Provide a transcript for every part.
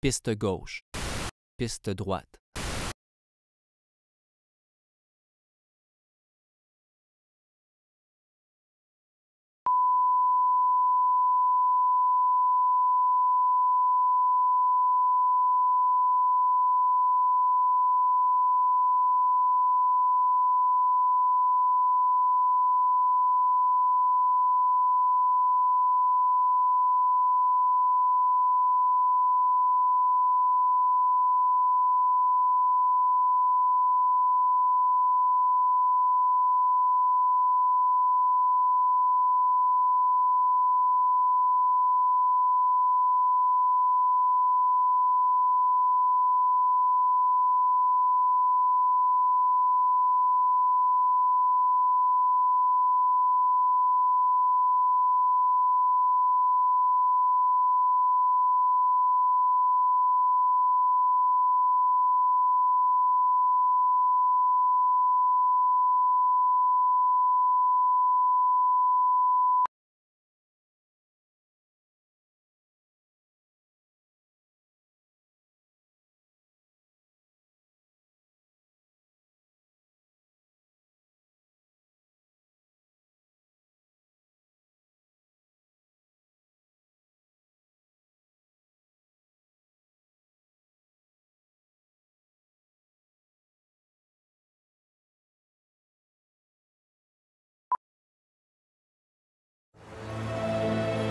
piste gauche, piste droite.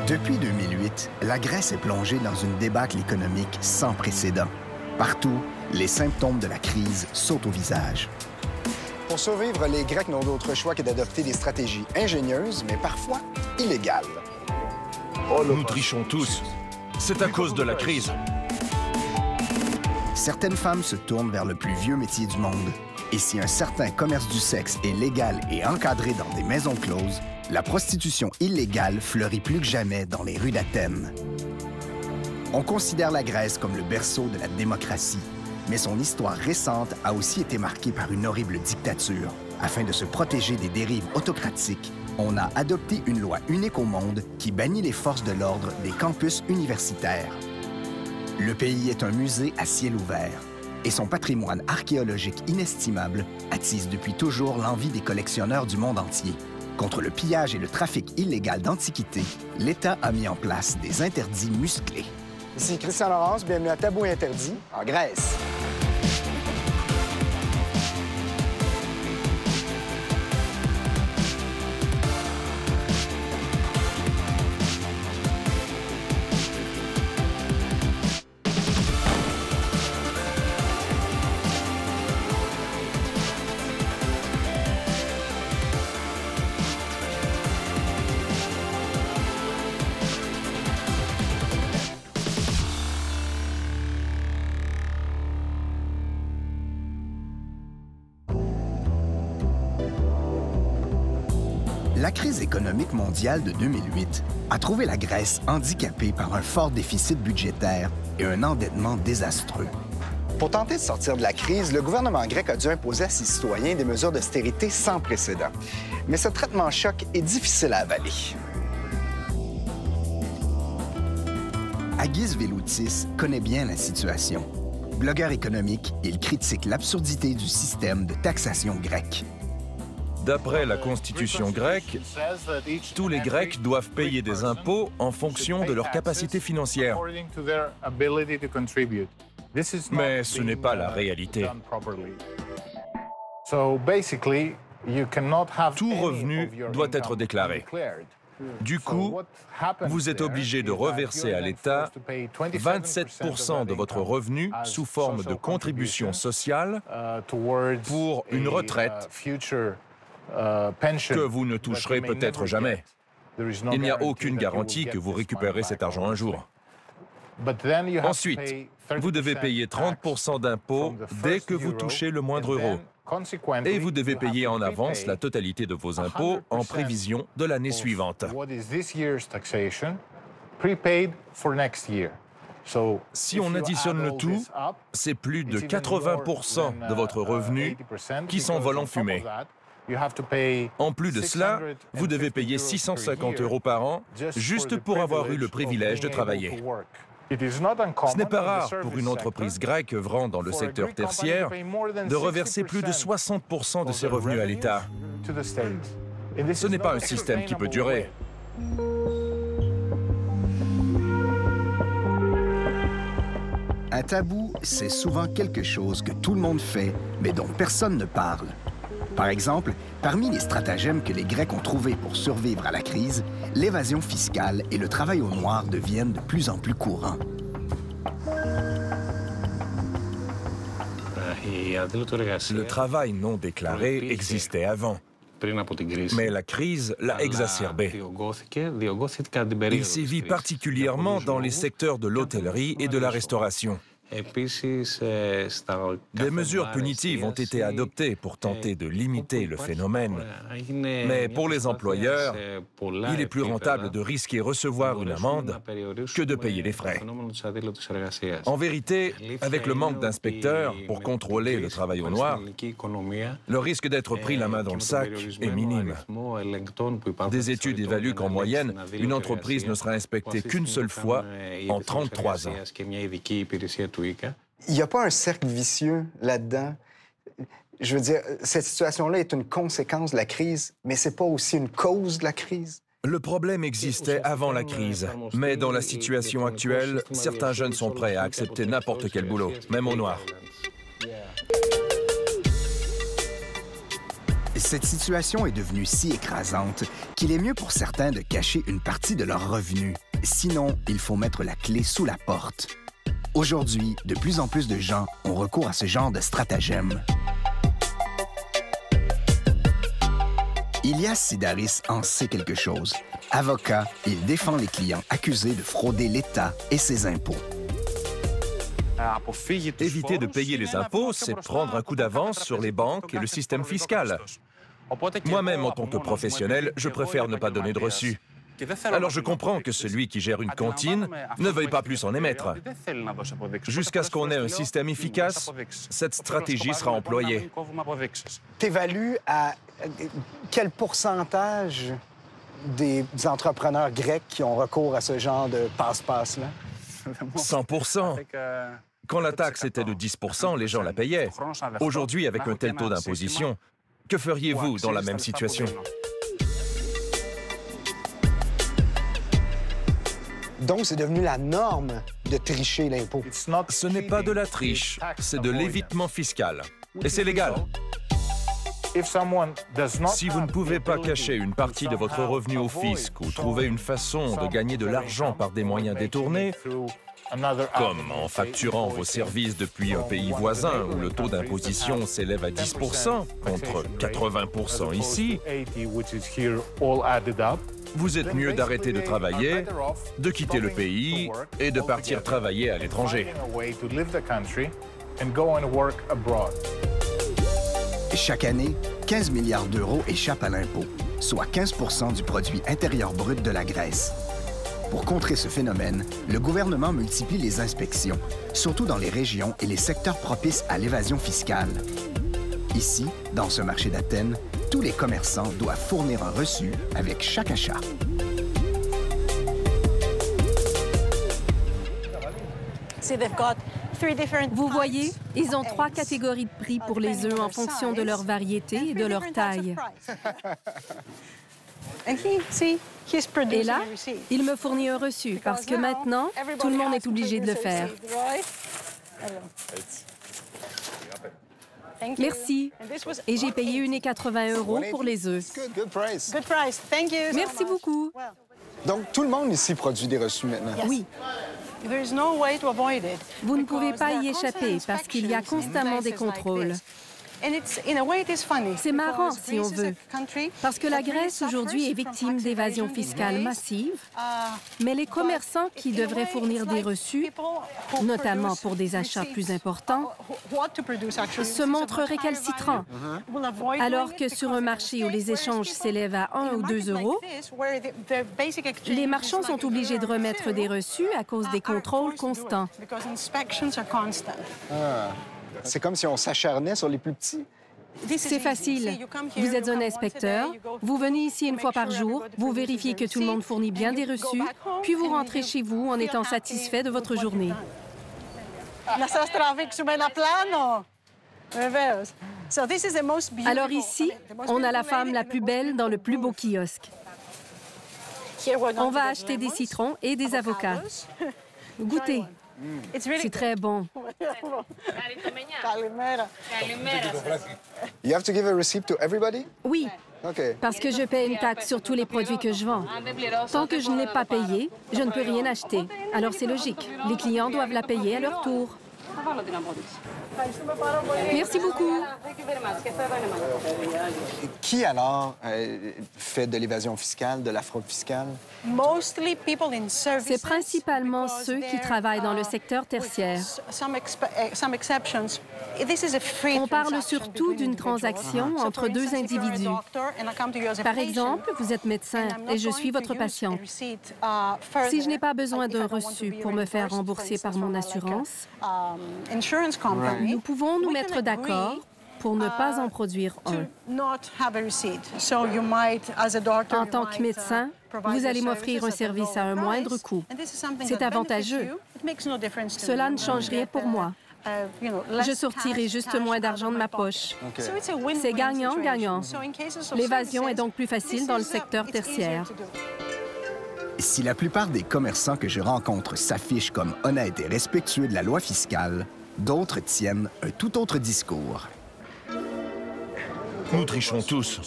Depuis 2008, la Grèce est plongée dans une débâcle économique sans précédent. Partout, les symptômes de la crise sautent au visage. Pour survivre, les Grecs n'ont d'autre choix que d'adopter des stratégies ingénieuses, mais parfois illégales. Nous trichons tous. C'est à cause de la crise. Certaines femmes se tournent vers le plus vieux métier du monde. Et si un certain commerce du sexe est légal et encadré dans des maisons closes, la prostitution illégale fleurit plus que jamais dans les rues d'Athènes. On considère la Grèce comme le berceau de la démocratie, mais son histoire récente a aussi été marquée par une horrible dictature. Afin de se protéger des dérives autocratiques, on a adopté une loi unique au monde qui bannit les forces de l'ordre des campus universitaires. Le pays est un musée à ciel ouvert, et son patrimoine archéologique inestimable attise depuis toujours l'envie des collectionneurs du monde entier. Contre le pillage et le trafic illégal d'antiquités, l'État a mis en place des interdits musclés. Ici Christian Laurence, bienvenue à Tabou Interdit, en Grèce. La crise économique mondiale de 2008 a trouvé la Grèce handicapée par un fort déficit budgétaire et un endettement désastreux. Pour tenter de sortir de la crise, le gouvernement grec a dû imposer à ses citoyens des mesures d'austérité sans précédent. Mais ce traitement choc est difficile à avaler. Agis Veloutis connaît bien la situation. Blogueur économique, il critique l'absurdité du système de taxation grec. D'après la constitution grecque, tous les Grecs doivent payer des impôts en fonction de leur capacité financière. Mais ce n'est pas la réalité. Tout revenu doit être déclaré. Du coup, vous êtes obligé de reverser à l'État 27% de votre revenu sous forme de contribution sociale pour une retraite que vous ne toucherez peut-être jamais. Il n'y a aucune garantie que vous récupérez cet argent un jour. Ensuite, vous devez payer 30% d'impôts dès que vous touchez le moindre euro. Et vous devez payer en avance la totalité de vos impôts en prévision de l'année suivante. Si on additionne le tout, c'est plus de 80% de votre revenu qui s'envole en fumée. En plus de cela, vous devez payer 650 € par an juste pour avoir eu le privilège de travailler. Ce n'est pas rare pour une entreprise grecque œuvrant dans le secteur tertiaire de reverser plus de 60% de ses revenus à l'État. Ce n'est pas un système qui peut durer. Un tabou, c'est souvent quelque chose que tout le monde fait, mais dont personne ne parle. Par exemple, parmi les stratagèmes que les Grecs ont trouvés pour survivre à la crise, l'évasion fiscale et le travail au noir deviennent de plus en plus courants. Le travail non déclaré existait avant, mais la crise l'a exacerbé. Il sévit particulièrement dans les secteurs de l'hôtellerie et de la restauration. Des mesures punitives ont été adoptées pour tenter de limiter le phénomène. Mais pour les employeurs, il est plus rentable de risquer recevoir une amende que de payer les frais. En vérité, avec le manque d'inspecteurs pour contrôler le travail au noir, le risque d'être pris la main dans le sac est minime. Des études évaluent qu'en moyenne, une entreprise ne sera inspectée qu'une seule fois en 33 ans. Il n'y a pas un cercle vicieux là-dedans. Je veux dire, cette situation-là est une conséquence de la crise, mais ce n'est pas aussi une cause de la crise. Le problème existait avant la crise, mais dans la situation actuelle, certains jeunes sont prêts à accepter n'importe quel boulot, même au noir. Cette situation est devenue si écrasante qu'il est mieux pour certains de cacher une partie de leurs revenus. Sinon, il faut mettre la clé sous la porte. Aujourd'hui, de plus en plus de gens ont recours à ce genre de stratagème. Ilias Sidaris en sait quelque chose. Avocat, il défend les clients accusés de frauder l'État et ses impôts. Éviter de payer les impôts, c'est prendre un coup d'avance sur les banques et le système fiscal. Moi-même, en tant que professionnel, je préfère ne pas donner de reçus. Alors je comprends que celui qui gère une cantine ne veuille pas plus en émettre. Jusqu'à ce qu'on ait un système efficace, cette stratégie sera employée. T'évalues à quel pourcentage des entrepreneurs grecs qui ont recours à ce genre de passe-passe-là? 100%. Quand la taxe était de 10%, les gens la payaient. Aujourd'hui, avec un tel taux d'imposition, que feriez-vous dans la même situation? Donc, c'est devenu la norme de tricher l'impôt. Ce n'est pas de la triche, c'est de l'évitement fiscal. Et c'est légal. Si vous ne pouvez pas cacher une partie de votre revenu au fisc ou trouver une façon de gagner de l'argent par des moyens détournés, comme en facturant vos services depuis un pays voisin où le taux d'imposition s'élève à 10% contre 80% ici, vous êtes mieux d'arrêter de travailler, de quitter le pays et de partir travailler à l'étranger. Chaque année, 15 milliards d'euros échappent à l'impôt, soit 15% du produit intérieur brut de la Grèce. Pour contrer ce phénomène, le gouvernement multiplie les inspections, surtout dans les régions et les secteurs propices à l'évasion fiscale. Ici, dans ce marché d'Athènes, tous les commerçants doivent fournir un reçu avec chaque achat. Vous voyez, ils ont 3 catégories de prix pour les œufs en fonction de leur variété et de leur taille. Et là, il me fournit un reçu parce que maintenant, tout le monde est obligé de le faire. Merci. Et j'ai payé 1,80 € pour les œufs. Merci beaucoup. Donc, tout le monde ici produit des reçus maintenant? Oui. Vous ne pouvez pas y échapper parce qu'il y a constamment des contrôles. C'est marrant, si on veut, parce que la Grèce aujourd'hui est victime d'évasion fiscale massive, mais les commerçants qui devraient fournir des reçus, notamment pour des achats plus importants, se montrent récalcitrants, alors que sur un marché où les échanges s'élèvent à 1 ou 2 euros, les marchands sont obligés de remettre des reçus à cause des contrôles constants. C'est comme si on s'acharnait sur les plus petits. C'est facile. Vous êtes un inspecteur, vous venez ici une fois par jour, vous vérifiez que tout le monde fournit bien des reçus, puis vous rentrez chez vous en étant satisfait de votre journée. Alors ici, on a la femme la plus belle dans le plus beau kiosque. On va acheter des citrons et des avocats. Goûtez. C'est très bon. You have to give a receipt to everybody? Oui, Okay. parce que je paie une taxe sur tous les produits que je vends. Tant que je ne l'ai pas payé, je ne peux rien acheter. Alors c'est logique. Les clients doivent la payer à leur tour. Merci beaucoup. Qui alors fait de l'évasion fiscale, de la fraude fiscale? C'est principalement ceux qui travaillent dans le secteur tertiaire. On parle surtout d'une transaction entre deux individus. Par exemple, vous êtes médecin et je suis votre patiente. Si je n'ai pas besoin d'un reçu pour me faire rembourser par mon assurance, nous pouvons nous mettre d'accord pour ne pas en produire un. En tant que médecin, vous allez m'offrir un service à un moindre coût. C'est avantageux. Cela ne change rien pour moi. Je sortirai juste moins d'argent de ma poche. C'est gagnant-gagnant. L'évasion est donc plus facile dans le secteur tertiaire. Si la plupart des commerçants que je rencontre s'affichent comme honnêtes et respectueux de la loi fiscale, d'autres tiennent un tout autre discours. Nous trichons tous.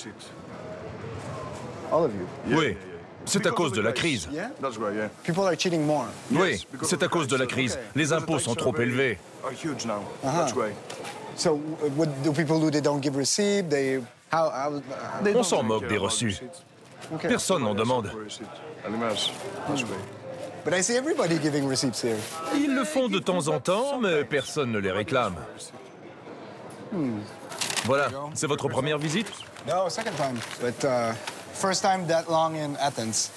Oui, c'est à cause de la crise. People are cheating more. Oui, c'est à cause de la crise. Les impôts sont trop élevés. So what do people do? They don't give receipt. On s'en moque des reçus. Personne n'en demande. But I see everybody giving receipts here. Ils le font de temps en temps, mais personne ne les réclame. Voilà, c'est votre première visite? No, second time. But first time that long in Athens.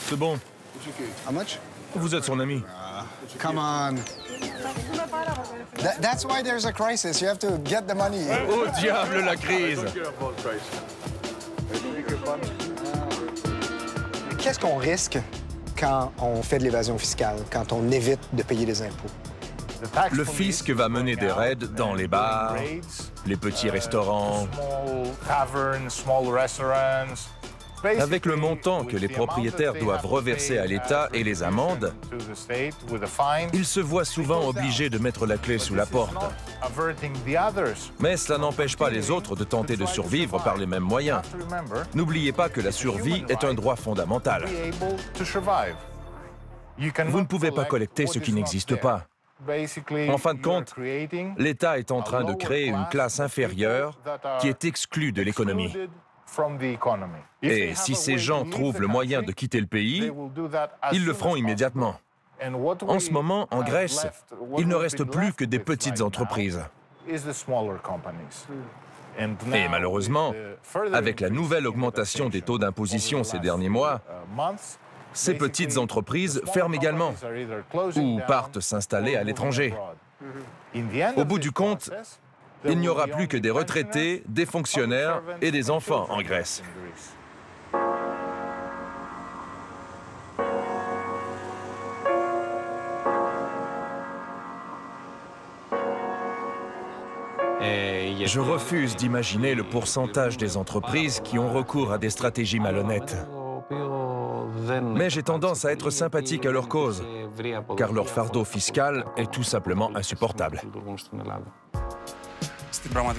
C'est bon, How much? vous êtes son ami. Come on. That's why there's a crisis. You have to get the money. Au diable, la crise! Qu'est-ce qu'on risque quand on fait de l'évasion fiscale, quand on évite de payer les impôts? Le fisc va mener des raids dans les bars, les petits restaurants. Avec le montant que les propriétaires doivent reverser à l'État et les amendes, ils se voient souvent obligés de mettre la clé sous la porte. Mais cela n'empêche pas les autres de tenter de survivre par les mêmes moyens. N'oubliez pas que la survie est un droit fondamental. Vous ne pouvez pas collecter ce qui n'existe pas. En fin de compte, l'État est en train de créer une classe inférieure qui est exclue de l'économie. Et si ces gens trouvent le moyen de quitter le pays, ils le feront immédiatement. En ce moment, en Grèce, il ne reste plus que des petites entreprises. Et malheureusement, avec la nouvelle augmentation des taux d'imposition ces derniers mois, ces petites entreprises ferment également ou partent s'installer à l'étranger. Au bout du compte, il n'y aura plus que des retraités, des fonctionnaires et des enfants en Grèce. Je refuse d'imaginer le pourcentage des entreprises qui ont recours à des stratégies malhonnêtes. Mais j'ai tendance à être sympathique à leur cause, car leur fardeau fiscal est tout simplement insupportable.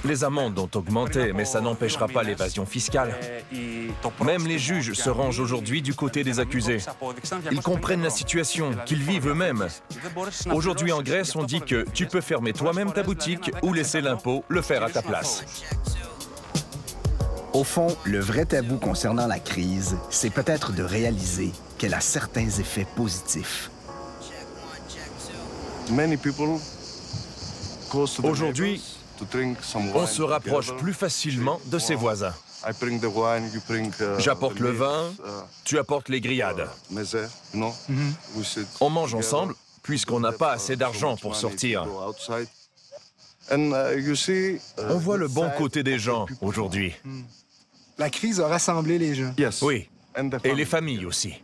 Les amendes ont augmenté, mais ça n'empêchera pas l'évasion fiscale. Même les juges se rangent aujourd'hui du côté des accusés. Ils comprennent la situation, qu'ils vivent eux-mêmes. Aujourd'hui en Grèce, on dit que tu peux fermer toi-même ta boutique ou laisser l'impôt le faire à ta place. Au fond, le vrai tabou concernant la crise, c'est peut-être de réaliser qu'elle a certains effets positifs. Aujourd'hui, on se rapproche plus facilement de ses voisins. J'apporte le vin, tu apportes les grillades. On mange ensemble, puisqu'on n'a pas assez d'argent pour sortir. On voit le bon côté des gens aujourd'hui. La crise a rassemblé les gens. Oui, et les familles aussi.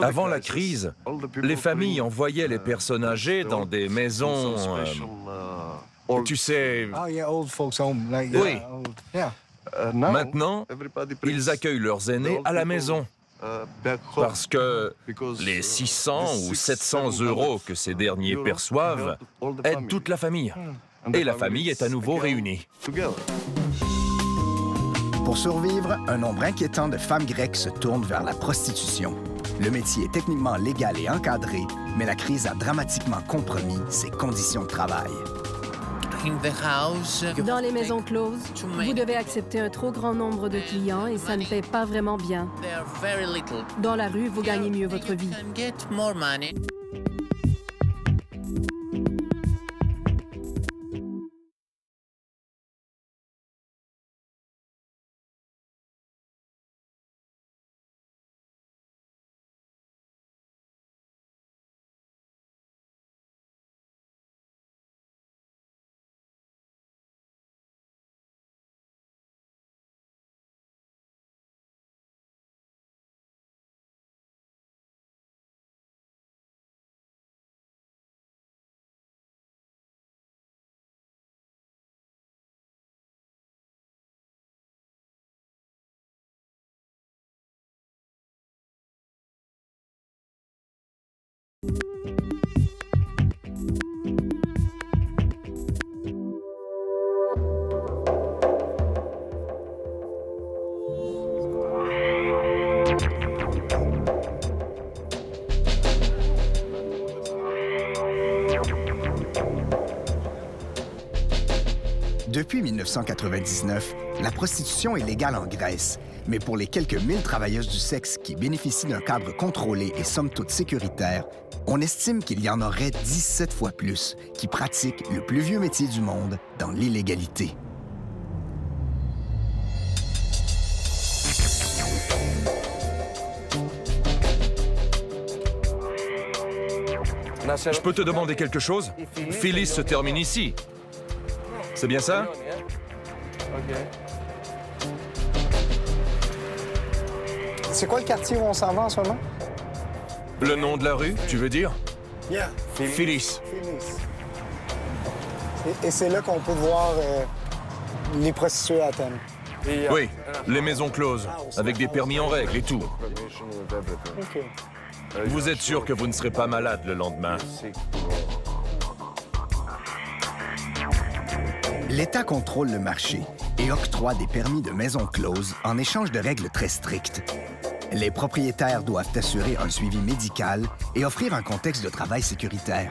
Avant la crise, les familles envoyaient les personnes âgées dans des maisons, tu sais... Ah, yeah, old folks home. Like, Oui. old. Yeah. Maintenant, ils accueillent leurs aînés à la maison. Parce que les 600 ou 700 € que ces derniers perçoivent aident toute la famille. Et la famille est à nouveau réunie. Pour survivre, un nombre inquiétant de femmes grecques se tournent vers la prostitution. Le métier est techniquement légal et encadré, mais la crise a dramatiquement compromis ses conditions de travail. Dans les maisons closes, vous devez accepter un trop grand nombre de clients et ça ne paie pas vraiment bien. Dans la rue, vous gagnez mieux votre vie. Depuis 1999, la prostitution est légale en Grèce, mais pour les quelques 1000 travailleuses du sexe qui bénéficient d'un cadre contrôlé et somme toute sécuritaire, on estime qu'il y en aurait 17 fois plus qui pratiquent le plus vieux métier du monde dans l'illégalité. Je peux te demander quelque chose? Phyllis se termine ici. C'est bien ça? C'est quoi le quartier où on s'en va en ce moment? Le nom de la rue, tu veux dire? Yeah. Phyllis. Phoenix. Et c'est là qu'on peut voir les prostituées à Athènes. Oui, les maisons closes, avec des permis en règle et tout. OK. Vous êtes sûr que vous ne serez pas malade le lendemain? L'État contrôle le marché et octroie des permis de maisons closes en échange de règles très strictes. Les propriétaires doivent assurer un suivi médical et offrir un contexte de travail sécuritaire.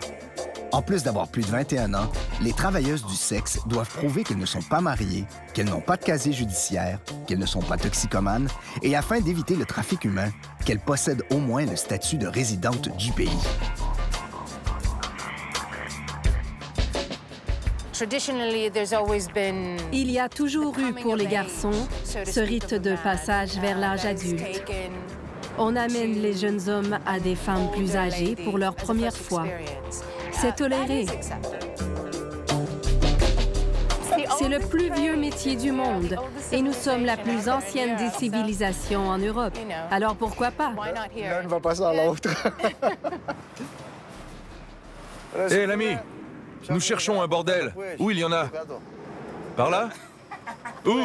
En plus d'avoir plus de 21 ans, les travailleuses du sexe doivent prouver qu'elles ne sont pas mariées, qu'elles n'ont pas de casier judiciaire, qu'elles ne sont pas toxicomanes et afin d'éviter le trafic humain, qu'elles possèdent au moins le statut de résidente du pays. Il y a toujours eu pour les garçons ce rite de passage vers l'âge adulte. On amène les jeunes hommes à des femmes plus âgées pour leur première fois. C'est toléré. C'est le plus vieux métier du monde et nous sommes la plus ancienne des civilisations en Europe. Alors pourquoi pas? L'un ne va pas sans l'autre. Hé, l'ami, nous cherchons un bordel. Où il y en a? Par là? Où?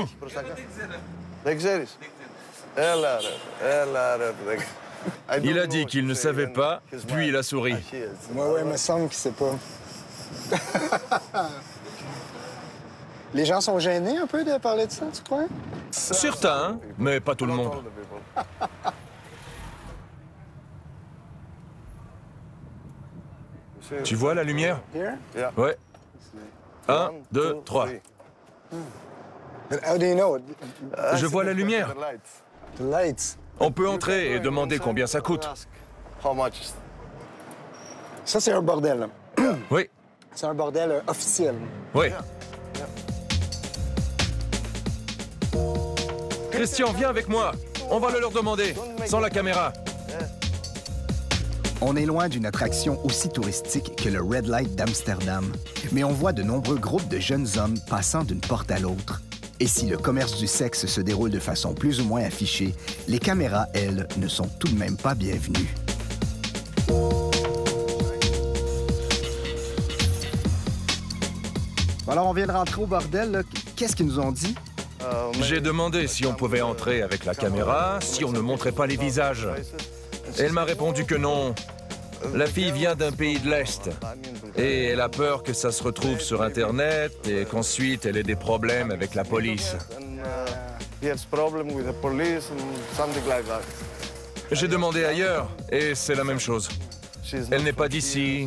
Il a dit qu'il ne savait pas, puis il a souri. Moi, ouais, il me semble qu'il sait pas. Les gens sont gênés un peu de parler de ça, tu crois? Certains, mais pas tout le monde. Tu vois la lumière? Ouais. 1, 2, 3. How do you know? Je vois la lumière. The lights. On peut entrer et demander combien ça coûte. Ça, c'est un bordel. Là. Oui, C'est un bordel officiel. oui. Christian, viens avec moi. On va le leur demander, sans la caméra. On est loin d'une attraction aussi touristique que le Red Light d'Amsterdam, mais on voit de nombreux groupes de jeunes hommes passant d'une porte à l'autre. Et si le commerce du sexe se déroule de façon plus ou moins affichée, les caméras, elles, ne sont tout de même pas bienvenues. Alors, on vient de rentrer au bordel, là. Qu'est-ce qu'ils nous ont dit? J'ai demandé si on pouvait entrer avec la caméra, si on ne montrait pas les visages. Elle m'a répondu que non. La fille vient d'un pays de l'Est et elle a peur que ça se retrouve sur Internet et qu'ensuite elle ait des problèmes avec la police. J'ai demandé ailleurs et c'est la même chose. Elle n'est pas d'ici.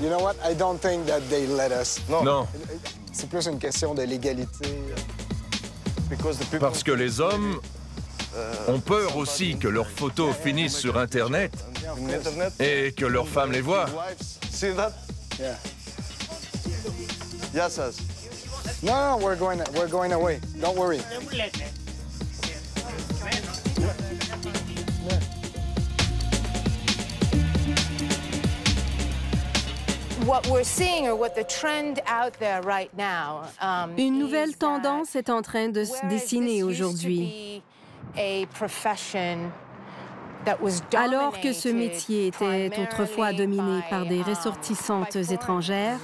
You know what? I don't think that they let us. Non. C'est plus une question de légalité. Parce que les hommes ont peur aussi que leurs photos finissent sur Internet et que leurs femmes les voient. Yeah. No, we're going away. Don't worry. Une nouvelle tendance est en train de se dessiner aujourd'hui. Alors que ce métier était autrefois dominé par des ressortissantes étrangères,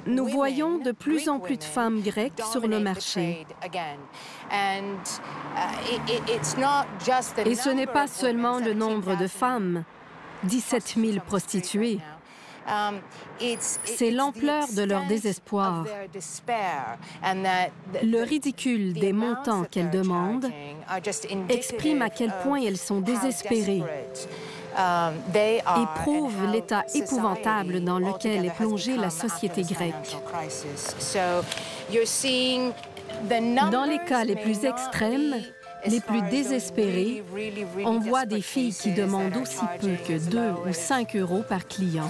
nous voyons de plus en plus de femmes grecques sur le marché. Et ce n'est pas seulement le nombre de femmes, 17 000 prostituées. C'est l'ampleur de leur désespoir. Le ridicule des montants qu'elles demandent exprime à quel point elles sont désespérées et prouve l'état épouvantable dans lequel est plongée la société grecque. Dans les cas les plus extrêmes, les plus désespérés, on voit des filles qui demandent aussi peu que 2 ou 5 euros par client.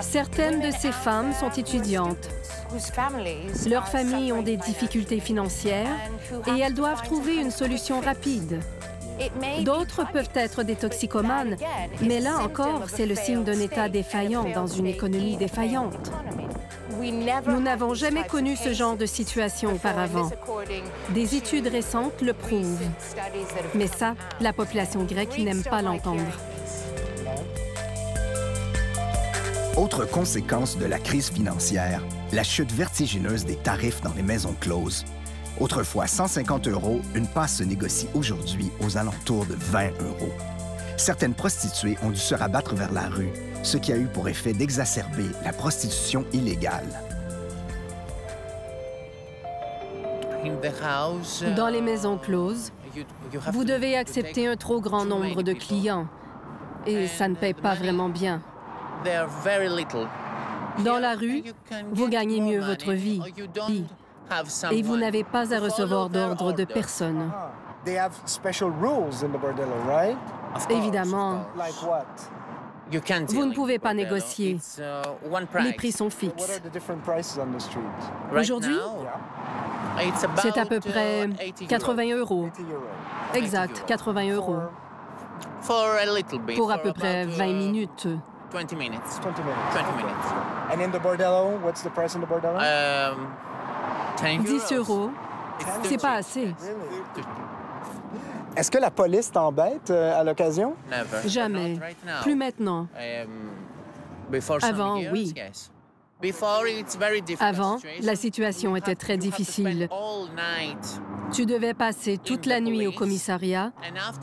Certaines de ces femmes sont étudiantes. Leurs familles ont des difficultés financières et elles doivent trouver une solution rapide. D'autres peuvent être des toxicomanes, mais là encore, c'est le signe d'un État défaillant dans une économie défaillante. Nous n'avons jamais connu ce genre de situation auparavant. Des études récentes le prouvent. Mais ça, la population grecque n'aime pas l'entendre. Autre conséquence de la crise financière, la chute vertigineuse des tarifs dans les maisons closes. Autrefois 150 euros, une passe se négocie aujourd'hui aux alentours de 20 euros. Certaines prostituées ont dû se rabattre vers la rue, ce qui a eu pour effet d'exacerber la prostitution illégale. Dans les maisons closes, vous devez accepter un trop grand nombre de clients et ça ne paye pas vraiment bien. Dans la rue, vous gagnez mieux votre vie. Et vous n'avez pas à recevoir d'ordre de personne. Évidemment, vous ne pouvez pas négocier. Les prix sont fixes. Aujourd'hui, c'est à peu près 80 euros. Exact, 80 euros. Pour à peu près 20 minutes. 20 minutes. 20 minutes. And in the bordello, what's the price in the bordello? 10 euros, c'est pas assez. Est-ce que la police t'embête à l'occasion? Jamais. Plus maintenant. Avant, oui. Avant, la situation était très difficile. Tu devais passer toute la nuit au commissariat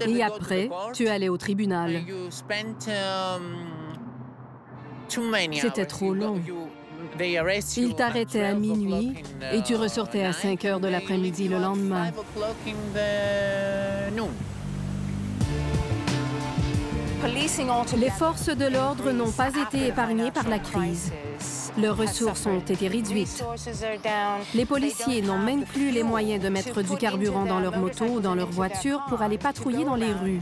et après, tu allais au tribunal. C'était trop long. Ils t'arrêtaient à minuit et tu ressortais à 5 heures de l'après-midi le lendemain. Les forces de l'ordre n'ont pas été épargnées par la crise. Leurs ressources ont été réduites. Les policiers n'ont même plus les moyens de mettre du carburant dans leur moto ou dans leur voiture pour aller patrouiller dans les rues.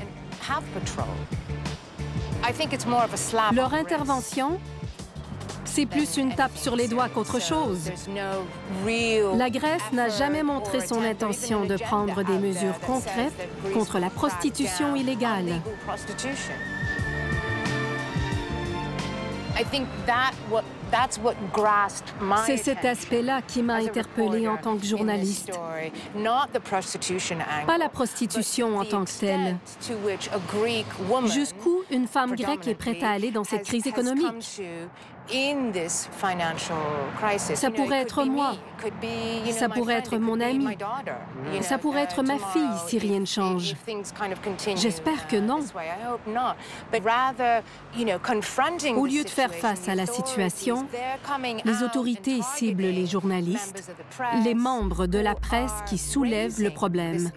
Leur intervention, C'est plus une tape sur les doigts qu'autre chose. La Grèce n'a jamais montré son intention de prendre des mesures concrètes contre la prostitution illégale. C'est cet aspect-là qui m'a interpellée en tant que journaliste. Pas la prostitution en tant que telle. Jusqu'où une femme grecque est prête à aller dans cette crise économique. Ça pourrait être moi. Ça pourrait être mon ami. Ça pourrait être ma fille si rien ne change. J'espère que non. Au lieu de faire face à la situation, les autorités ciblent les journalistes, les membres de la presse qui soulèvent le problème.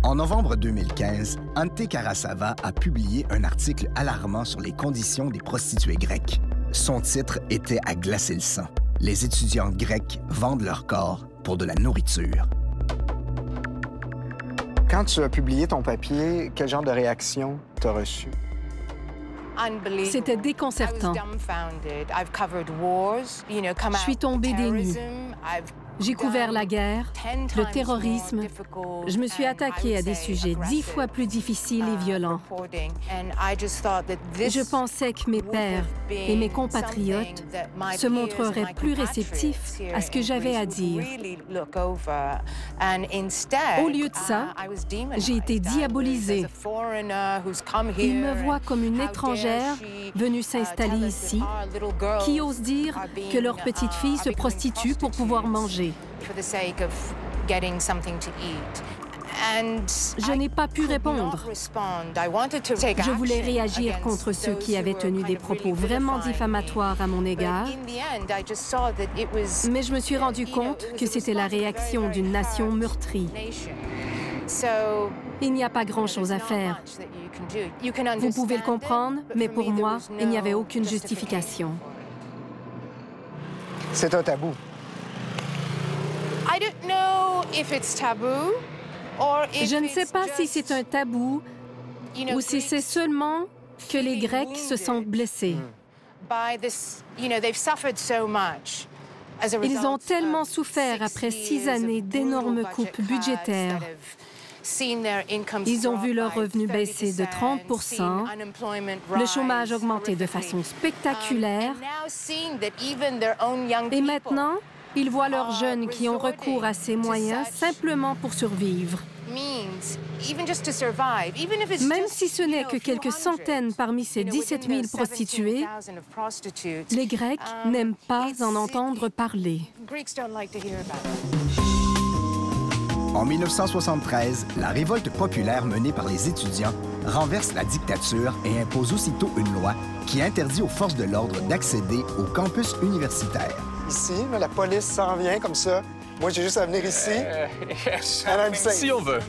En novembre 2015, Ante Karasava a publié un article alarmant sur les conditions des prostituées grecques. Son titre était à glacer le sang. Les étudiantes grecques vendent leur corps pour de la nourriture. Quand tu as publié ton papier, quel genre de réaction t'as reçu? C'était déconcertant. Je suis tombée des nues. J'ai couvert la guerre, le terrorisme. Je me suis attaquée à des sujets 10 fois plus difficiles et violents. Je pensais que mes pairs et mes compatriotes se montreraient plus réceptifs à ce que j'avais à dire. Au lieu de ça, j'ai été diabolisée. Ils me voient comme une étrangère venue s'installer ici, qui ose dire que leur petite fille se prostitue pour pouvoir manger. Je n'ai pas pu répondre. Je voulais réagir contre ceux qui avaient tenu des propos vraiment diffamatoires à mon égard, mais je me suis rendu compte que c'était la réaction d'une nation meurtrie. Il n'y a pas grand-chose à faire. Vous pouvez le comprendre, mais pour moi, il n'y avait aucune justification. C'est un tabou. Je ne sais pas si c'est un tabou ou si c'est seulement que les Grecs se sentent blessés. Ils ont tellement souffert après 6 années d'énormes coupes budgétaires. Ils ont vu leurs revenus baisser de 30 %, le chômage augmenter de façon spectaculaire, et maintenant, ils voient leurs jeunes qui ont recours à ces moyens simplement pour survivre. Même si ce n'est que quelques centaines parmi ces 17 000 prostituées, les Grecs n'aiment pas en entendre parler. En 1973, la révolte populaire menée par les étudiants renverse la dictature et impose aussitôt une loi qui interdit aux forces de l'ordre d'accéder au campus universitaire. Ici, la police s'en vient comme ça. Moi, j'ai juste à venir ici. Si on veut.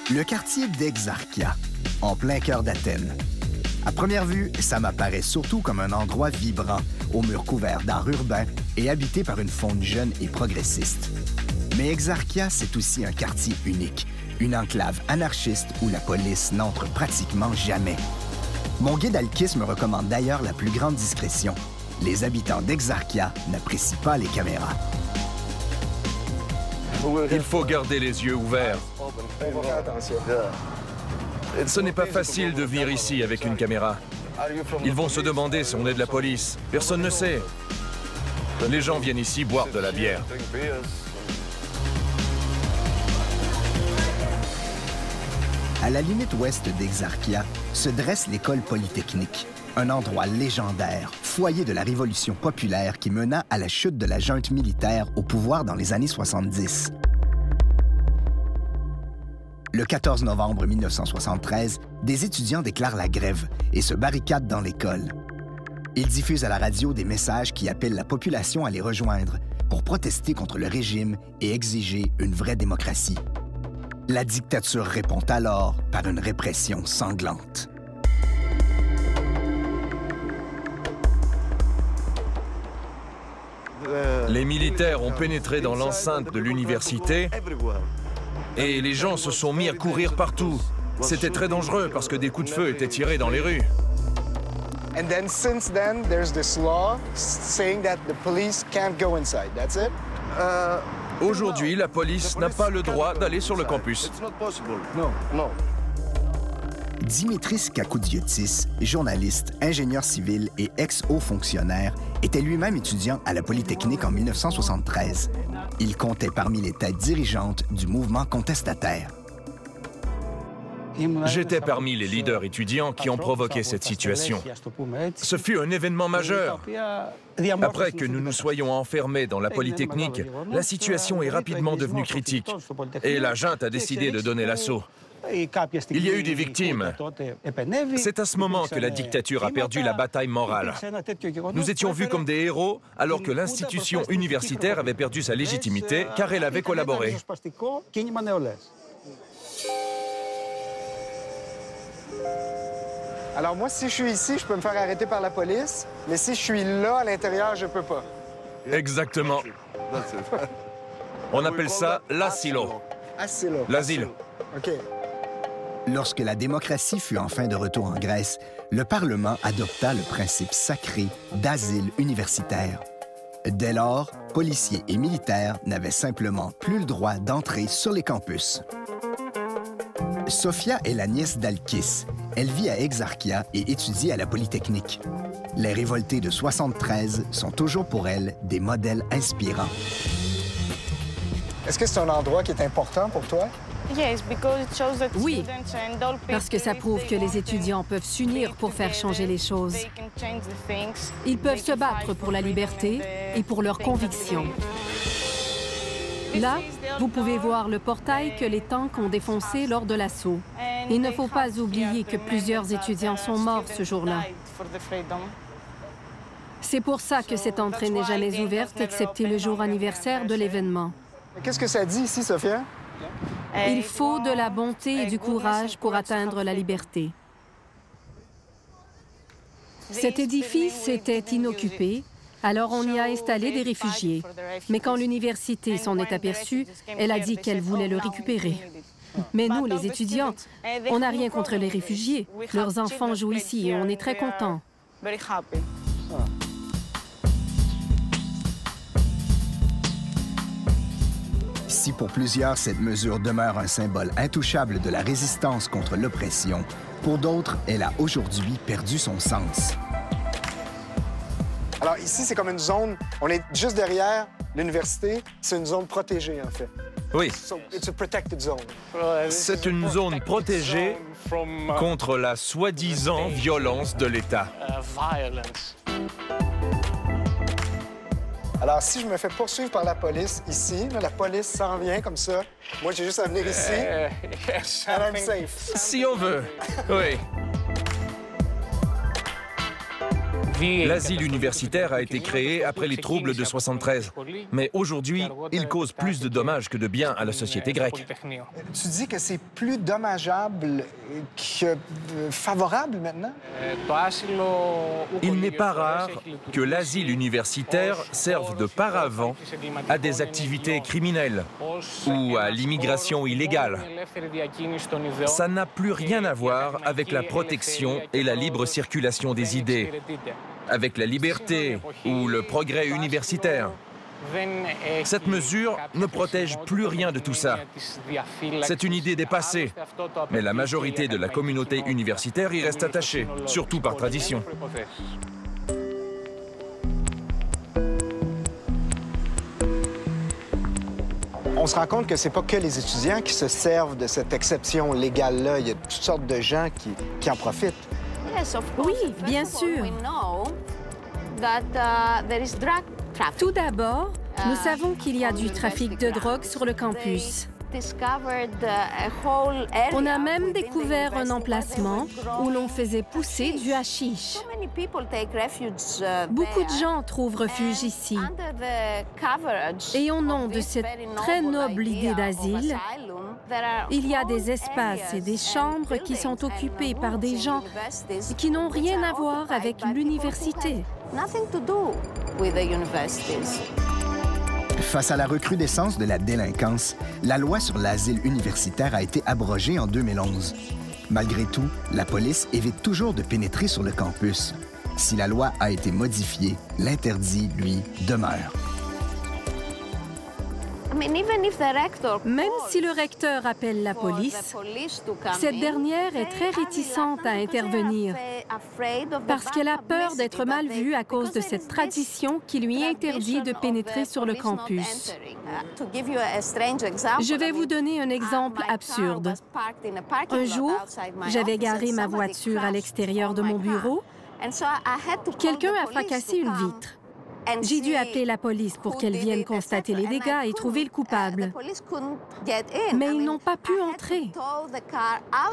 Le quartier d'Exarchia, en plein cœur d'Athènes. À première vue, ça m'apparaît surtout comme un endroit vibrant, aux murs couverts d'art urbain et habité par une faune jeune et progressiste. Mais Exarchia, c'est aussi un quartier unique, une enclave anarchiste où la police n'entre pratiquement jamais. Mon guide Alkis me recommande d'ailleurs la plus grande discrétion. Les habitants d'Exarchia n'apprécient pas les caméras. Il faut garder les yeux ouverts. Ce n'est pas facile de venir ici avec une caméra. Ils vont se demander si on est de la police. Personne ne sait. Les gens viennent ici boire de la bière. À la limite ouest d'Exarchia se dresse l'école polytechnique, un endroit légendaire, foyer de la révolution populaire qui mena à la chute de la junte militaire au pouvoir dans les années 70. Le 14 novembre 1973, des étudiants déclarent la grève et se barricadent dans l'école. Ils diffusent à la radio des messages qui appellent la population à les rejoindre pour protester contre le régime et exiger une vraie démocratie. La dictature répond alors par une répression sanglante. Les militaires ont pénétré dans l'enceinte de l'université et les gens se sont mis à courir partout. C'était très dangereux parce que des coups de feu étaient tirés dans les rues. And then since then, there's this law saying that the police can't go inside. That's it? Aujourd'hui, la police n'a pas le droit d'aller sur le campus. Non. Dimitris Kakoudiotis, journaliste, ingénieur civil et ex-haut fonctionnaire, était lui-même étudiant à la Polytechnique en 1973. Il comptait parmi les têtes dirigeantes du mouvement contestataire. J'étais parmi les leaders étudiants qui ont provoqué cette situation. Ce fut un événement majeur. Après que nous nous soyons enfermés dans la Polytechnique, la situation est rapidement devenue critique et la junte a décidé de donner l'assaut. Il y a eu des victimes. C'est à ce moment que la dictature a perdu la bataille morale. Nous étions vus comme des héros alors que l'institution universitaire avait perdu sa légitimité car elle avait collaboré. Alors moi, si je suis ici, je peux me faire arrêter par la police, mais si je suis là, à l'intérieur, je peux pas. Exactement. On appelle ça l'asilo. Asilo. L'asile. OK. Lorsque la démocratie fut enfin de retour en Grèce, le Parlement adopta le principe sacré d'asile universitaire. Dès lors, policiers et militaires n'avaient simplement plus le droit d'entrer sur les campus. Sofia est la nièce d'Alkis. Elle vit à Exarchia et étudie à la Polytechnique. Les révoltés de 73 sont toujours pour elle des modèles inspirants. Est-ce que c'est un endroit qui est important pour toi? Oui, parce que ça prouve que les étudiants peuvent s'unir pour faire changer les choses. Ils peuvent se battre pour la liberté et pour leurs convictions. Là, vous pouvez voir le portail que les tanks ont défoncé lors de l'assaut. Il ne faut pas oublier que plusieurs étudiants sont morts ce jour-là. C'est pour ça que cette entrée n'est jamais ouverte, excepté le jour anniversaire de l'événement. Qu'est-ce que ça dit ici, Sophia? Il faut de la bonté et du courage pour atteindre la liberté. Cet édifice était inoccupé, alors on y a installé des réfugiés. Mais quand l'université s'en est aperçue, elle a dit qu'elle voulait le récupérer. Mais nous, les étudiants, on n'a rien contre les réfugiés. Leurs enfants jouent ici et on est très contents. Si pour plusieurs, cette mesure demeure un symbole intouchable de la résistance contre l'oppression, pour d'autres, elle a aujourd'hui perdu son sens. Alors ici, c'est comme une zone, on est juste derrière l'université, c'est une zone protégée, en fait. Oui. It's a protected zone. C'est une zone protégée contre la soi-disant violence de l'État. Alors, si je me fais poursuivre par la police ici, là, la police s'en vient comme ça, moi, j'ai juste à venir ici, and I'm safe. Si on veut, oui. L'asile universitaire a été créé après les troubles de 73. Mais aujourd'hui, il cause plus de dommages que de bien à la société grecque. Tu dis que c'est plus dommageable que favorable maintenant? Il n'est pas rare que l'asile universitaire serve de paravent à des activités criminelles ou à l'immigration illégale. Ça n'a plus rien à voir avec la protection et la libre circulation des idées, avec la liberté ou le progrès universitaire. Cette mesure ne protège plus rien de tout ça. C'est une idée dépassée, mais la majorité de la communauté universitaire y reste attachée, surtout par tradition. On se rend compte que c'est pas que les étudiants qui se servent de cette exception légale-là. Il y a toutes sortes de gens qui en profitent. Oui, bien sûr. Tout d'abord, nous savons qu'il y a du trafic de drogue sur le campus. On a même découvert un emplacement où l'on faisait pousser du hashish. Beaucoup de gens trouvent refuge ici. Et au nom de cette très noble idée d'asile, il y a des espaces et des chambres qui sont occupés par des gens qui n'ont rien à voir avec l'université. Face à la recrudescence de la délinquance, la loi sur l'asile universitaire a été abrogée en 2011. Malgré tout, la police évite toujours de pénétrer sur le campus. Si la loi a été modifiée, l'interdit, lui, demeure. Même si le recteur appelle la police, cette dernière est très réticente à intervenir parce qu'elle a peur d'être mal vue à cause de cette tradition qui lui interdit de pénétrer sur le campus. Je vais vous donner un exemple absurde. Un jour, j'avais garé ma voiture à l'extérieur de mon bureau. Quelqu'un a fracassé une vitre. J'ai dû appeler la police pour qu'elle vienne constater les dégâts et trouver le coupable. Mais ils n'ont pas pu entrer.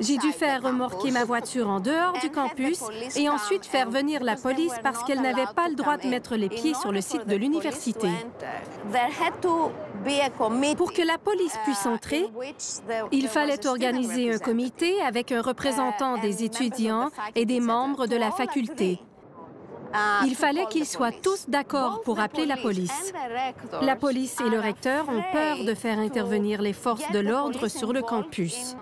J'ai dû faire remorquer ma voiture en dehors du campus et ensuite faire venir la police parce qu'elle n'avait pas le droit de mettre les pieds sur le site de l'université. Pour que la police puisse entrer, il fallait organiser un comité avec un représentant des étudiants et des membres de la faculté. Il fallait qu'ils soient tous d'accord pour appeler la police. La police et le recteur ont peur de faire intervenir les forces de l'ordre sur le campus.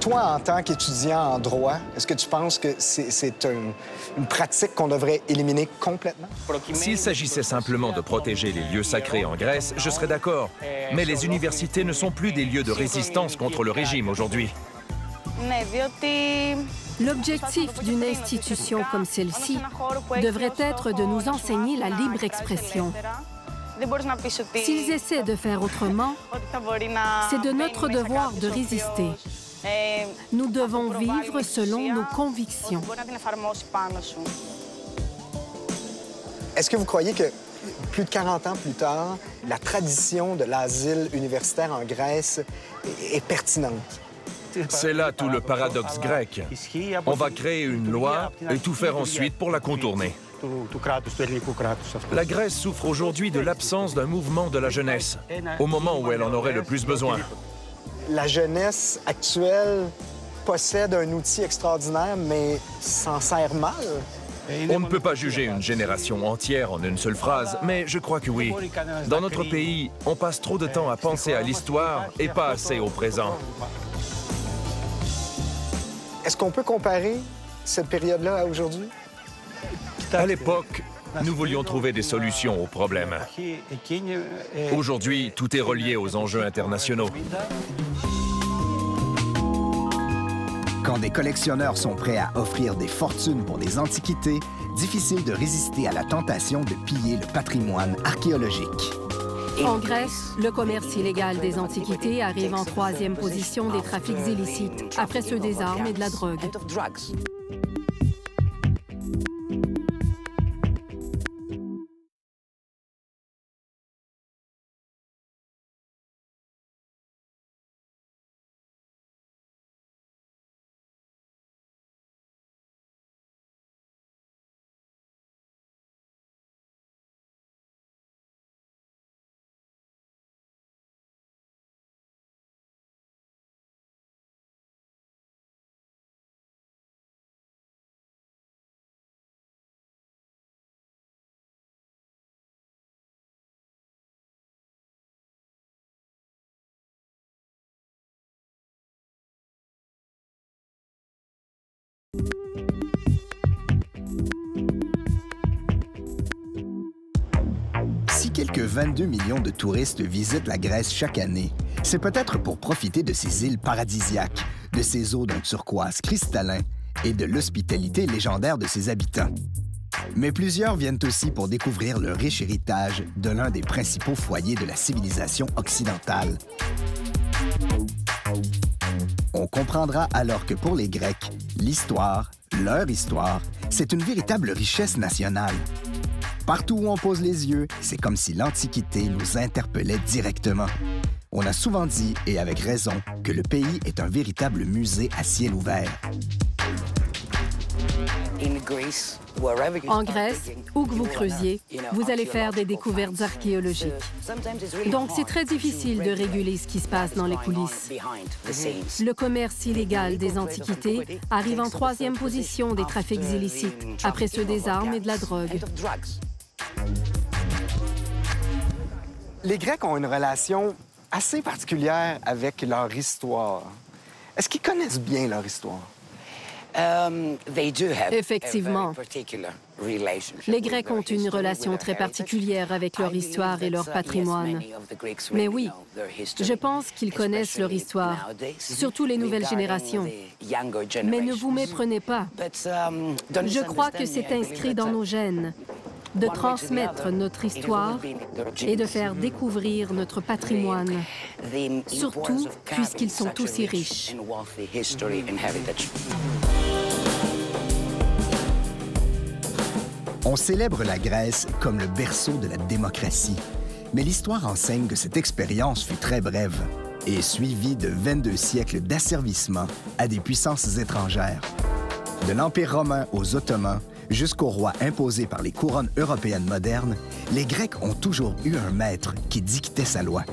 Toi, en tant qu'étudiant en droit, est-ce que tu penses que c'est une pratique qu'on devrait éliminer complètement? S'il s'agissait simplement de protéger les lieux sacrés en Grèce, je serais d'accord. Mais les universités ne sont plus des lieux de résistance contre le régime aujourd'hui. L'objectif d'une institution comme celle-ci devrait être de nous enseigner la libre expression. S'ils essaient de faire autrement, c'est de notre devoir de résister. Nous devons vivre selon nos convictions. Est-ce que vous croyez que plus de 40 ans plus tard, la tradition de l'asile universitaire en Grèce est pertinente? C'est là tout le paradoxe grec. On va créer une loi et tout faire ensuite pour la contourner. La Grèce souffre aujourd'hui de l'absence d'un mouvement de la jeunesse, au moment où elle en aurait le plus besoin. La jeunesse actuelle possède un outil extraordinaire, mais s'en sert mal. On ne peut pas juger une génération entière en une seule phrase, mais je crois que oui. Dans notre pays, on passe trop de temps à penser à l'histoire et pas assez au présent. Est-ce qu'on peut comparer cette période-là à aujourd'hui? À l'époque, nous voulions trouver des solutions aux problèmes. Aujourd'hui, tout est relié aux enjeux internationaux. Quand des collectionneurs sont prêts à offrir des fortunes pour des antiquités, difficile de résister à la tentation de piller le patrimoine archéologique. En Grèce, le commerce illégal des antiquités arrive en 3e position des trafics illicites, après ceux des armes et de la drogue. Si quelques 22 millions de touristes visitent la Grèce chaque année, c'est peut-être pour profiter de ces îles paradisiaques, de ces eaux d'un turquoise cristallin et de l'hospitalité légendaire de ses habitants. Mais plusieurs viennent aussi pour découvrir le riche héritage de l'un des principaux foyers de la civilisation occidentale. On comprendra alors que pour les Grecs, l'histoire, leur histoire, c'est une véritable richesse nationale. Partout où on pose les yeux, c'est comme si l'Antiquité nous interpellait directement. On a souvent dit, et avec raison, que le pays est un véritable musée à ciel ouvert. En Grèce, où que vous creusiez, vous allez faire des découvertes archéologiques. Donc, c'est très difficile de réguler ce qui se passe dans les coulisses. Le commerce illégal des antiquités arrive en troisième position des trafics illicites, après ceux des armes et de la drogue. Les Grecs ont une relation assez particulière avec leur histoire. Est-ce qu'ils connaissent bien leur histoire? Effectivement. Les Grecs ont une relation très particulière avec leur histoire et leur patrimoine. Mais oui, je pense qu'ils connaissent leur histoire, surtout les nouvelles générations. Mais ne vous méprenez pas. Je crois que c'est inscrit dans nos gènes de transmettre notre histoire et de faire découvrir notre patrimoine, surtout puisqu'ils sont aussi riches. On célèbre la Grèce comme le berceau de la démocratie. Mais l'histoire enseigne que cette expérience fut très brève et suivie de 22 siècles d'asservissement à des puissances étrangères. De l'Empire romain aux Ottomans, jusqu'aux rois imposés par les couronnes européennes modernes, les Grecs ont toujours eu un maître qui dictait sa loi.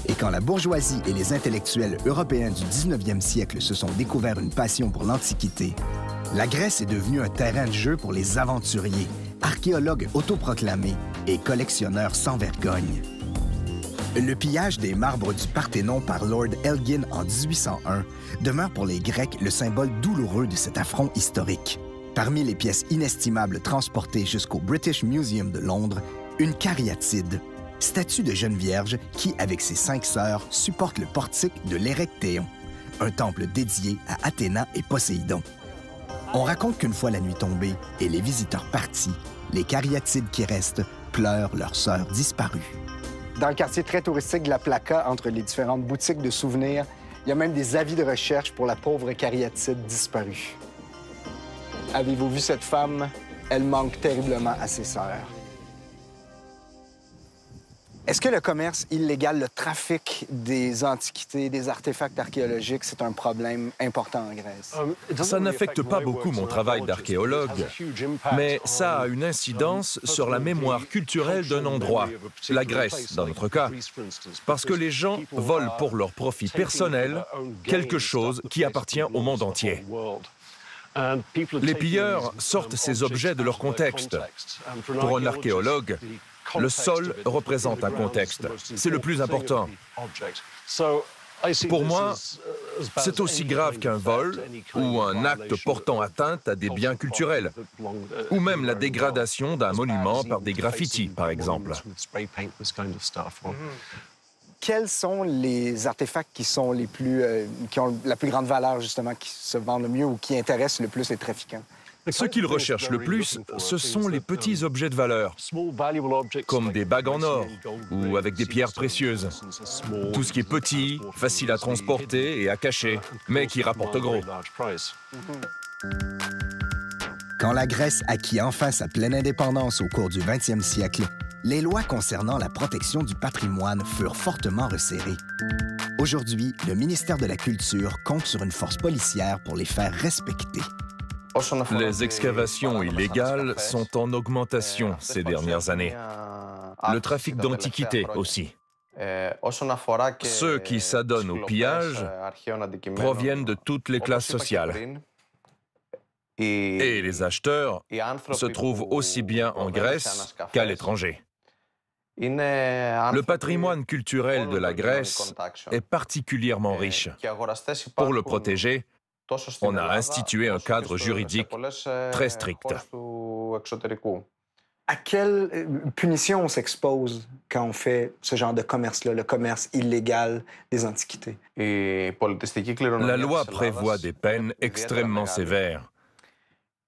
Et quand la bourgeoisie et les intellectuels européens du 19e siècle se sont découverts une passion pour l'Antiquité, la Grèce est devenue un terrain de jeu pour les aventuriers, archéologues autoproclamés et collectionneurs sans vergogne. Le pillage des marbres du Parthénon par Lord Elgin en 1801 demeure pour les Grecs le symbole douloureux de cet affront historique. Parmi les pièces inestimables transportées jusqu'au British Museum de Londres, une cariatide, statue de jeune vierge qui, avec ses 5 sœurs, supporte le portique de l'Érectéon, un temple dédié à Athéna et Poséidon. On raconte qu'une fois la nuit tombée et les visiteurs partis, les cariatides qui restent pleurent leurs sœurs disparues. Dans le quartier très touristique de la Plaka, entre les différentes boutiques de souvenirs, il y a même des avis de recherche pour la pauvre cariatide disparue. Avez-vous vu cette femme? Elle manque terriblement à ses sœurs. Est-ce que le commerce illégal, le trafic des antiquités, des artefacts archéologiques, c'est un problème important en Grèce? Ça n'affecte pas beaucoup mon travail d'archéologue, mais ça a une incidence sur la mémoire culturelle d'un endroit, la Grèce dans notre cas, parce que les gens volent pour leur profit personnel quelque chose qui appartient au monde entier. Les pilleurs sortent ces objets de leur contexte. Pour un archéologue, le sol représente un contexte. C'est le plus important. Pour moi, c'est aussi grave qu'un vol ou un acte portant atteinte à des biens culturels, ou même la dégradation d'un monument par des graffitis, par exemple. Quels sont les artefacts qui sont les plus, qui ont la plus grande valeur, justement, qui se vendent le mieux ou qui intéressent le plus les trafiquants? Ce qu'ils recherchent le plus, ce sont les petits objets de valeur, comme des bagues en or ou avec des pierres précieuses. Tout ce qui est petit, facile à transporter et à cacher, mais qui rapporte gros. Quand la Grèce acquit enfin sa pleine indépendance au cours du 20e siècle, les lois concernant la protection du patrimoine furent fortement resserrées. Aujourd'hui, le ministère de la Culture compte sur une force policière pour les faire respecter. Les excavations illégales sont en augmentation ces dernières années. Le trafic d'antiquités aussi. Ceux qui s'adonnent au pillage proviennent de toutes les classes sociales. Et les acheteurs se trouvent aussi bien en Grèce qu'à l'étranger. Le patrimoine culturel de la Grèce est particulièrement riche. Pour le protéger, on a institué un cadre juridique très strict. À quelle punition on s'expose quand on fait ce genre de commerce-là, le commerce illégal des antiquités? La loi prévoit des peines extrêmement sévères.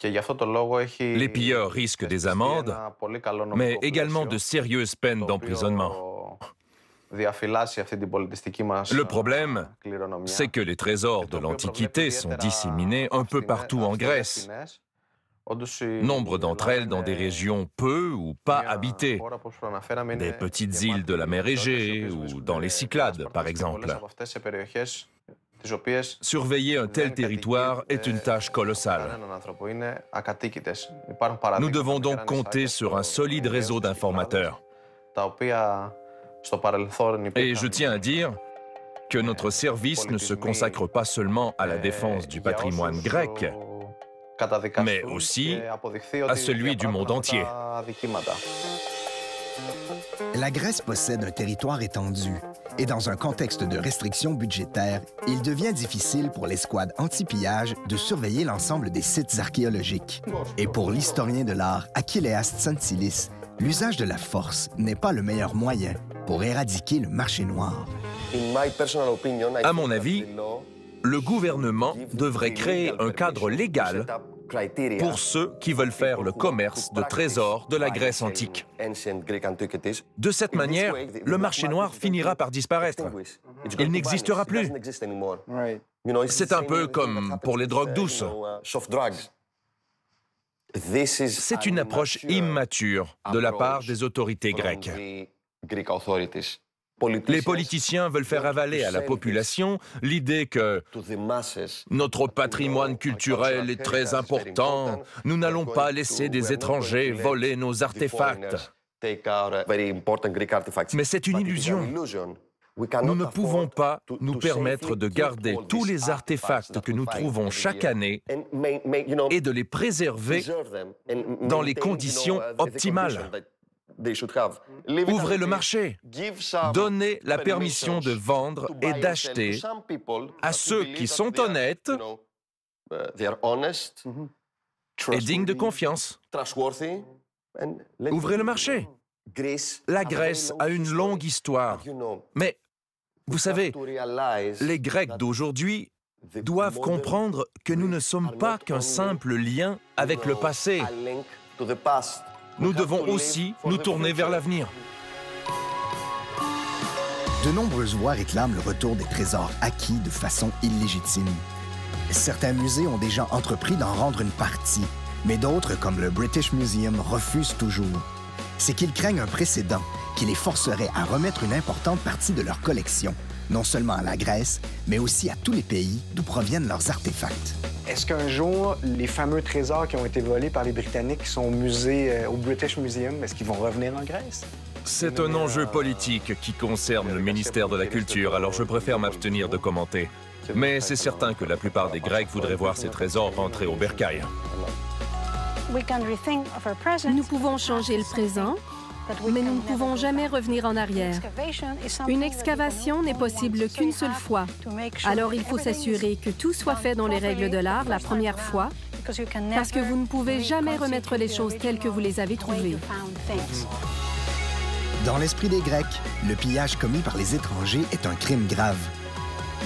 Les pilleurs risquent des amendes, mais également de sérieuses peines d'emprisonnement. Le problème, c'est que les trésors de l'Antiquité sont disséminés un peu partout en Grèce. Nombre d'entre elles dans des régions peu ou pas habitées, des petites îles de la mer Égée ou dans les Cyclades, par exemple. Surveiller un tel territoire est une tâche colossale. Nous devons donc compter sur un solide réseau d'informateurs. Et je tiens à dire que notre service ne se consacre pas seulement à la défense du patrimoine grec, mais aussi à celui du monde entier. La Grèce possède un territoire étendu et dans un contexte de restrictions budgétaires, il devient difficile pour l'escouade anti-pillage de surveiller l'ensemble des sites archéologiques. Et pour l'historien de l'art Achilleas Tsantsilis, l'usage de la force n'est pas le meilleur moyen pour éradiquer le marché noir. À mon avis, le gouvernement devrait créer un cadre légal pour ceux qui veulent faire le commerce de trésors de la Grèce antique. De cette manière, le marché noir finira par disparaître. Il n'existera plus. C'est un peu comme pour les drogues douces. C'est une approche immature de la part des autorités grecques. Les politiciens veulent faire avaler à la population l'idée que notre patrimoine culturel est très important, nous n'allons pas laisser des étrangers voler nos artefacts. Mais c'est une illusion. Nous ne pouvons pas nous permettre de garder tous les artefacts que nous trouvons chaque année et de les préserver dans les conditions optimales. Ouvrez le marché, donnez la permission de vendre et d'acheter à ceux qui sont honnêtes et dignes de confiance. Ouvrez le marché. La Grèce a une longue histoire, mais vous savez, les Grecs d'aujourd'hui doivent comprendre que nous ne sommes pas qu'un simple lien avec le passé. Nous devons aussi nous tourner vers l'avenir. De nombreuses voix réclament le retour des trésors acquis de façon illégitime. Certains musées ont déjà entrepris d'en rendre une partie, mais d'autres, comme le British Museum, refusent toujours. C'est qu'ils craignent un précédent qui les forcerait à remettre une importante partie de leur collection, non seulement à la Grèce, mais aussi à tous les pays d'où proviennent leurs artefacts. Est-ce qu'un jour, les fameux trésors qui ont été volés par les Britanniques qui sont au musée, au British Museum, est-ce qu'ils vont revenir en Grèce? C'est un enjeu politique qui concerne le ministère de la Culture, alors je préfère m'abstenir de commenter. Mais c'est certain que la plupart des Grecs voudraient voir ces trésors rentrer au bercail. Nous pouvons changer le présent, mais nous ne pouvons jamais revenir en arrière. Une excavation n'est possible qu'une seule fois. Alors il faut s'assurer que tout soit fait dans les règles de l'art la première fois, parce que vous ne pouvez jamais remettre les choses telles que vous les avez trouvées. Dans l'esprit des Grecs, le pillage commis par les étrangers est un crime grave.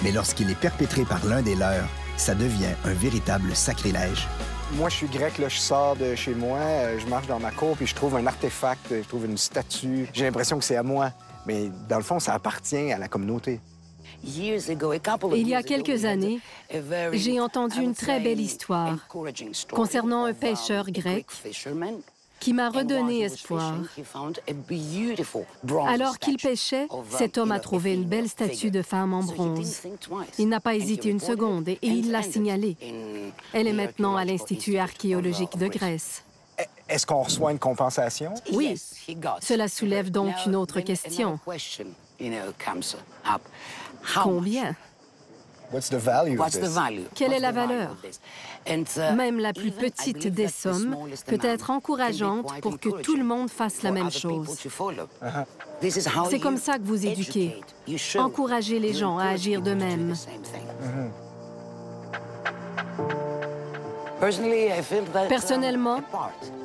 Mais lorsqu'il est perpétré par l'un des leurs, ça devient un véritable sacrilège. Moi, je suis grec, là, je sors de chez moi, je marche dans ma cour, puis je trouve un artefact, je trouve une statue. J'ai l'impression que c'est à moi, mais dans le fond, ça appartient à la communauté. Il y a quelques années, j'ai entendu une très belle histoire concernant un pêcheur grec qui m'a redonné espoir. Alors qu'il pêchait, cet homme a trouvé une belle statue de femme en bronze. Il n'a pas hésité une seconde et il l'a signalée. Elle est maintenant à l'Institut archéologique de Grèce. Est-ce qu'on reçoit une compensation? Oui. Cela soulève donc une autre question. Combien? Quelle est la valeur? Même la plus petite des sommes peut être encourageante pour que tout le monde fasse la même chose. C'est comme ça que vous éduquez. Encouragez les gens à agir de même. Personnellement,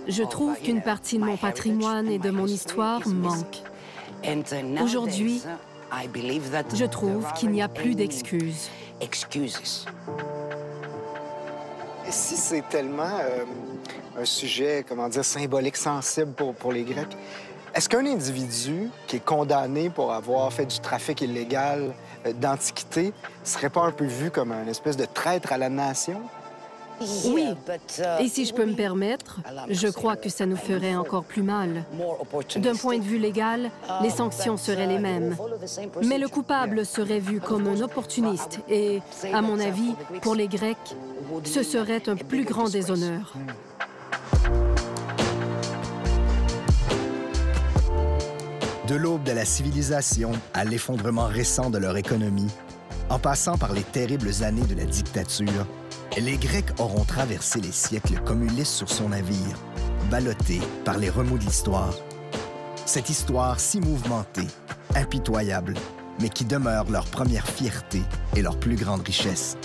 je trouve qu'une partie de mon patrimoine et de mon histoire manque. Aujourd'hui, je trouve qu'il n'y a plus d'excuses. Si c'est tellement un sujet, comment dire, symbolique, sensible pour les Grecs, est-ce qu'un individu qui est condamné pour avoir fait du trafic illégal d'antiquité serait pas un peu vu comme un espèce de traître à la nation? Oui. Et si je peux me permettre, je crois que ça nous ferait encore plus mal. D'un point de vue légal, les sanctions seraient les mêmes. Mais le coupable serait vu comme un opportuniste et, à mon avis, pour les Grecs, ce serait un plus grand déshonneur. De l'aube de la civilisation à l'effondrement récent de leur économie, en passant par les terribles années de la dictature, les Grecs auront traversé les siècles comme Ulysse sur son navire, ballottés par les remous de l'histoire. Cette histoire si mouvementée, impitoyable, mais qui demeure leur première fierté et leur plus grande richesse.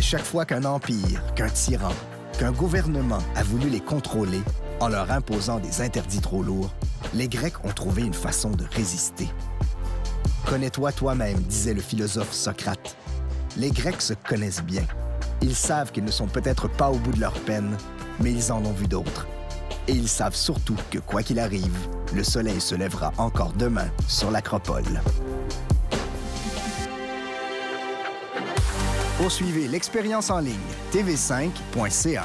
Chaque fois qu'un empire, qu'un tyran, qu'un gouvernement a voulu les contrôler en leur imposant des interdits trop lourds, les Grecs ont trouvé une façon de résister. « Connais-toi toi-même », disait le philosophe Socrate. Les Grecs se connaissent bien. Ils savent qu'ils ne sont peut-être pas au bout de leur peine, mais ils en ont vu d'autres. Et ils savent surtout que, quoi qu'il arrive, le soleil se lèvera encore demain sur l'Acropole. Poursuivez l'expérience en ligne, tv5.ca.